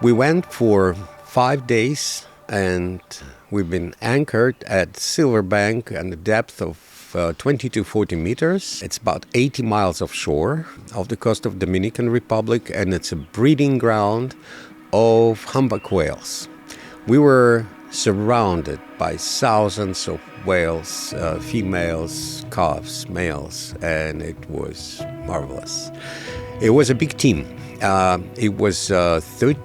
We went for 5 days, and we've been anchored at Silverbank at a depth of 20 to 40 meters. It's about 80 miles offshore of the coast of Dominican Republic, and it's a breeding ground of humpback whales. We were surrounded by thousands of whales, females, calves, males, and it was marvelous. It was a big team. It was 13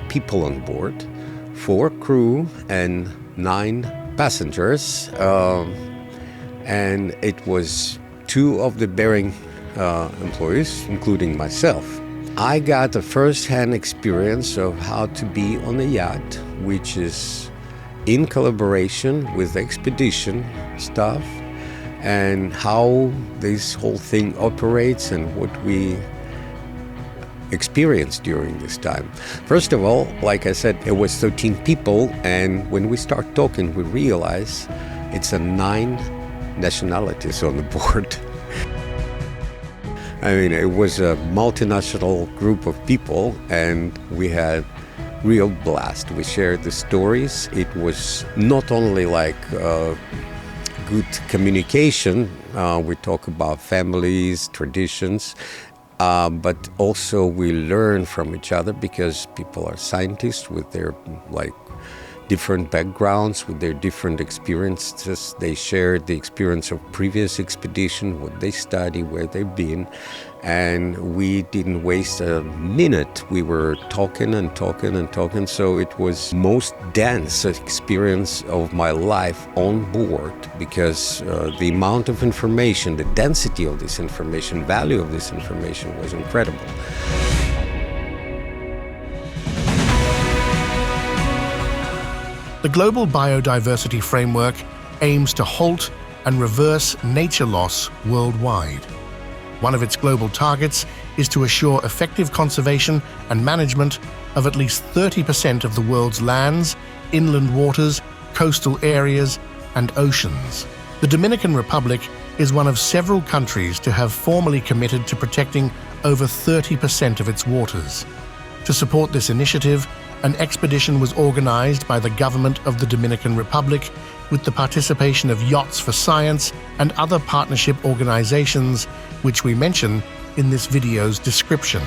people on board, 4 crew and 9 passengers, and it was 2 of the Bering employees, including myself. I got a first-hand experience of how to be on a yacht, which is in collaboration with the expedition staff, and how this whole thing operates and what we experienced during this time. First of all, like I said, it was 13 people, and when we start talking, we realize it's 9 nationalities on the board. I mean, it was a multinational group of people, and we had real blast. We shared the stories. It was not only like good communication. We talk about families, traditions, but also we learn from each other because people are scientists with their different backgrounds, with their different experiences. They shared the experience of previous expedition, what they study, where they've been, and we didn't waste a minute. We were talking and talking and talking, so it was most dense experience of my life on board because the amount of information, the density of this information, value of this information was incredible. The Global Biodiversity Framework aims to halt and reverse nature loss worldwide. One of its global targets is to assure effective conservation and management of at least 30% of the world's lands, inland waters, coastal areas, and oceans. The Dominican Republic is one of several countries to have formally committed to protecting over 30% of its waters. To support this initiative, an expedition was organized by the government of the Dominican Republic with the participation of Yachts for Science and other partnership organizations, which we mention in this video's description.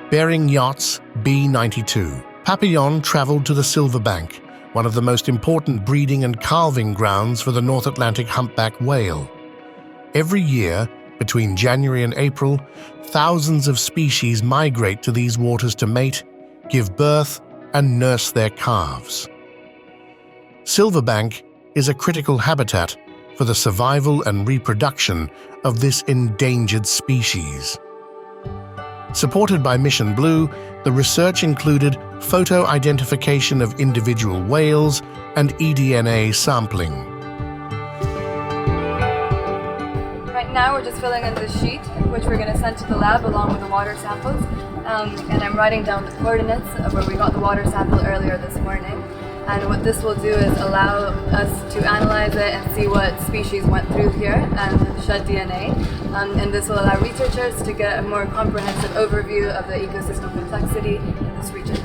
Bering Yachts B92. Papillon traveled to the Silverbank, one of the most important breeding and calving grounds for the North Atlantic humpback whale. Every year, between January and April, thousands of species migrate to these waters to mate, give birth, and nurse their calves. Silverbank is a critical habitat for the survival and reproduction of this endangered species. Supported by Mission Blue, the research included photo identification of individual whales and eDNA sampling. Now we're just filling in this sheet, which we're going to send to the lab along with the water samples. And I'm writing down the coordinates of where we got the water sample earlier this morning. And what this will do is allow us to analyze it and see what species went through here and shed DNA. And this will allow researchers to get a more comprehensive overview of the ecosystem complexity in this region.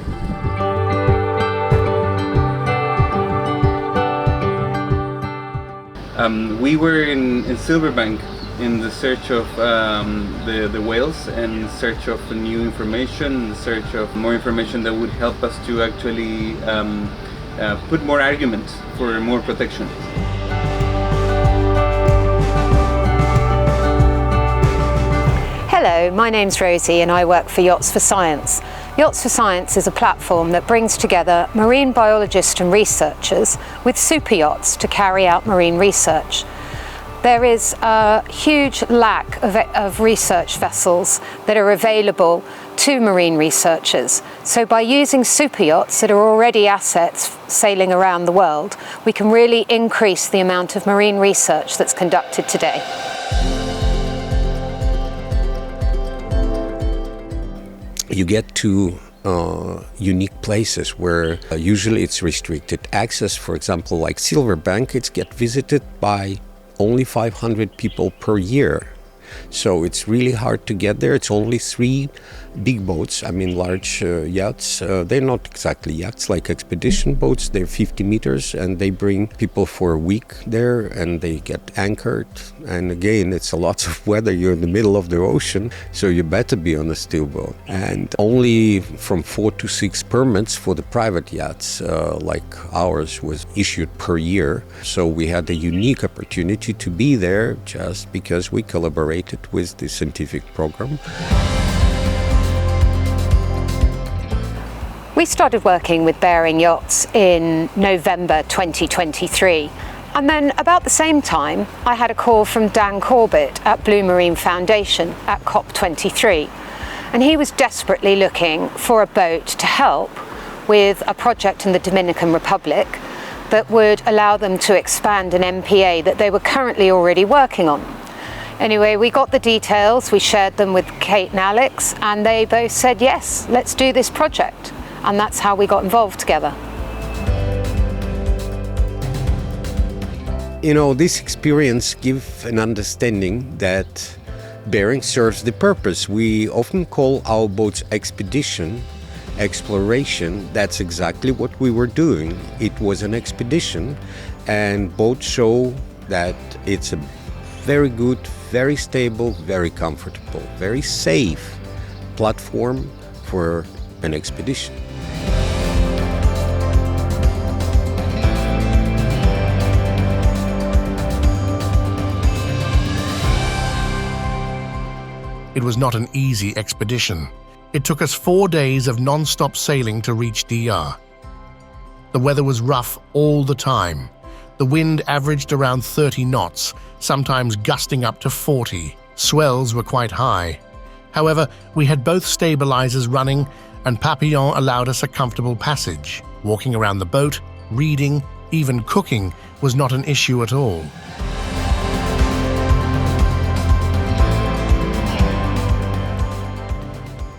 We were in Silverbank in the search of the whales and search of new information, search of more information that would help us to actually put more argument for more protection. Hello, my name's Rosie and I work for Yachts for Science. Yachts for Science is a platform that brings together marine biologists and researchers with super yachts to carry out marine research. There is a huge lack of research vessels that are available to marine researchers. So by using super yachts that are already assets sailing around the world, we can really increase the amount of marine research that's conducted today. You get to unique places where usually it's restricted access. For example, like Silverbank, it's get visited by only 500 people per year. So it's really hard to get there. It's only 3 big boats, large yachts. They're not exactly yachts, like expedition boats. They're 50 meters and they bring people for a week there and they get anchored. And again, it's a lot of weather. You're in the middle of the ocean, so you better be on a steel boat. And only from 4 to 6 permits for the private yachts, like ours, was issued per year. So we had a unique opportunity to be there just because we collaborated with the scientific program. We started working with Bering Yachts in November 2023. And then about the same time, I had a call from Dan Corbett at Blue Marine Foundation at COP23. And he was desperately looking for a boat to help with a project in the Dominican Republic that would allow them to expand an MPA that they were currently already working on. Anyway, we got the details, we shared them with Kate and Alex, and they both said, yes, let's do this project. And that's how we got involved together. This experience gives an understanding that Bering serves the purpose. We often call our boats expedition, exploration. That's exactly what we were doing. It was an expedition, and boats show that it's a very good, very stable, very comfortable, very safe platform for an expedition. It was not an easy expedition. It took us 4 days of non-stop sailing to reach DR. The weather was rough all the time. The wind averaged around 30 knots, sometimes gusting up to 40. Swells were quite high. However, we had both stabilizers running, and Papillon allowed us a comfortable passage. Walking around the boat, reading, even cooking was not an issue at all.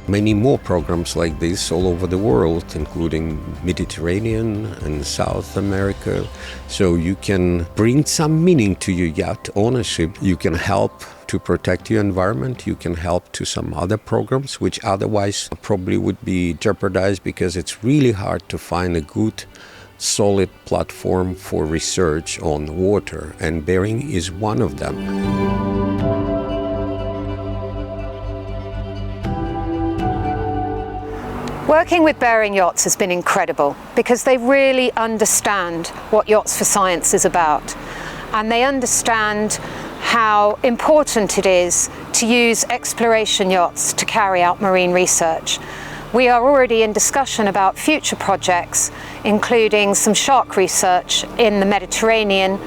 Many more programs like this all over the world, including Mediterranean and South America. So you can bring some meaning to your yacht ownership. You can help to protect your environment. You can help to some other programs which otherwise probably would be jeopardized, because it's really hard to find a good, solid platform for research on water, and Bering is one of them. Working with Bering Yachts has been incredible because they really understand what Yachts for Science is about, and they understand how important it is to use exploration yachts to carry out marine research. We are already in discussion about future projects, including some shark research in the Mediterranean,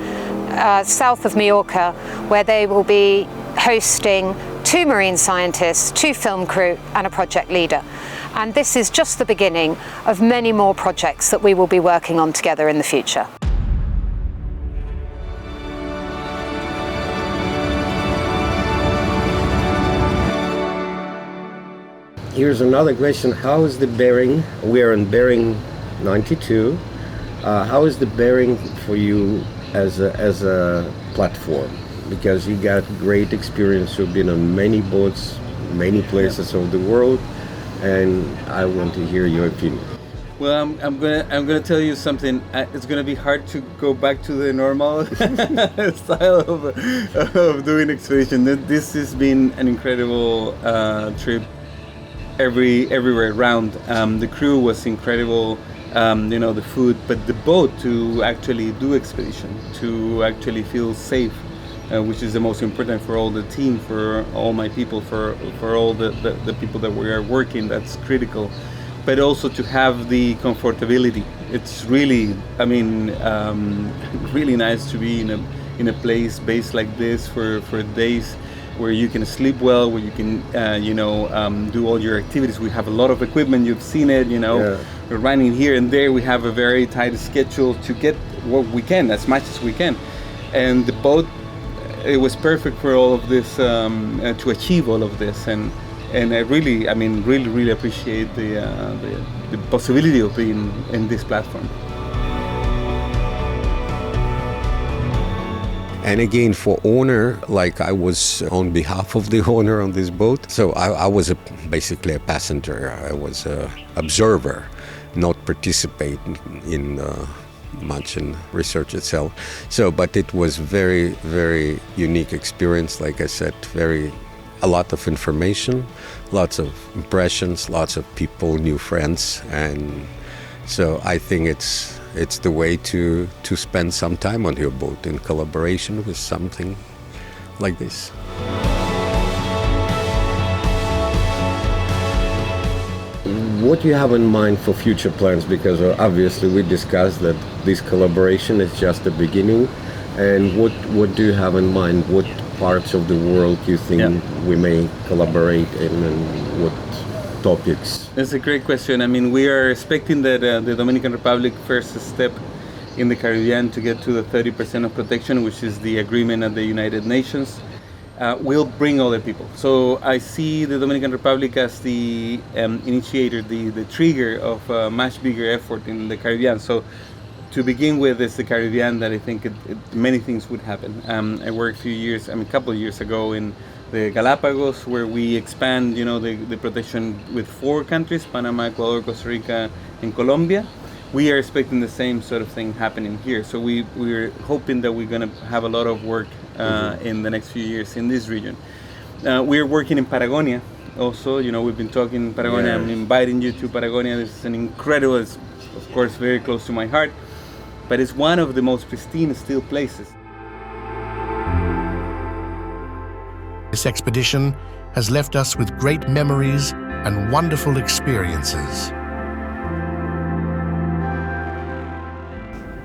south of Majorca, where they will be hosting 2 marine scientists, 2 film crew, and a project leader. And this is just the beginning of many more projects that we will be working on together in the future. Here's another question. How is the Bering? We are in Bering 92. How is the Bering for you as a platform? Because you got great experience. You've been on many boats, many places of the world, and I want to hear your opinion. Well, I'm gonna tell you something. It's gonna be hard to go back to the normal style of doing expedition. This has been an incredible trip. Everywhere around. The crew was incredible. The food, but the boat, to actually do expedition, to actually feel safe, which is the most important for all the team, for all my people, for all the people that we are working. That's critical. But also to have the comfortability. It's really, really nice to be in a base like this for days, where you can sleep well, where you can do all your activities. We have a lot of equipment. You've seen it. We're running here and there. We have a very tight schedule to get what we can, as much as we can. And the boat, it was perfect for all of this, to achieve all of this. And I really appreciate the possibility of being in this platform. And again, for owner, like I was on behalf of the owner on this boat, so I was basically a passenger. I was an observer, not participating in much in research itself. So, but it was very, very unique experience. Like I said, a lot of information, lots of impressions, lots of people, new friends, and so I think it's the way to spend some time on your boat in collaboration with something like this. What do you have in mind for future plans? Because obviously we discussed that this collaboration is just the beginning. And what do you have in mind? What parts of the world do you think we may collaborate in, and what topics? That's a great question. I mean, we are expecting that the Dominican Republic first step in the Caribbean to get to the 30% of protection, which is the agreement at the United Nations, will bring other people. So I see the Dominican Republic as the initiator, the trigger of a much bigger effort in the Caribbean. So to begin with, it's the Caribbean that I think many things would happen. I worked a couple of years ago in the Galapagos, where we expand, the protection with 4 countries, Panama, Ecuador, Costa Rica, and Colombia. We are expecting the same sort of thing happening here. So we're hoping that we're going to have a lot of work in the next few years in this region. We're working in Patagonia also. We've been talking in Patagonia. I'm inviting you to Patagonia. This is an incredible, it's of course very close to my heart, but it's one of the most pristine still places. This expedition has left us with great memories and wonderful experiences.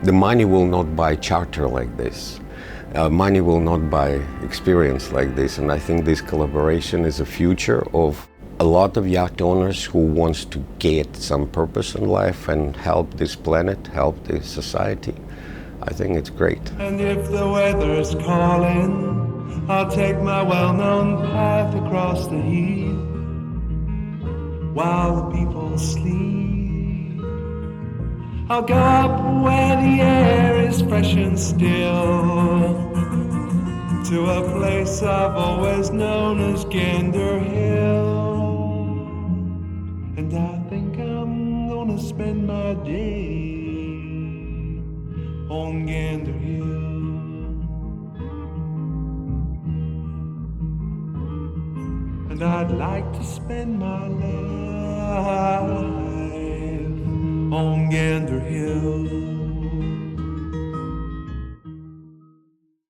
The money will not buy charter like this. Money will not buy experience like this. And I think this collaboration is a future of a lot of yacht owners who wants to get some purpose in life and help this planet, help this society. I think it's great. And if the weather's calling, I'll take my well-known path across the heath while the people sleep. I'll go up where the air is fresh and still, to a place I've always known as Gander Hill. And I think I'm gonna spend my day on Gander Hill. And I'd like to spend my life on Gander Hill.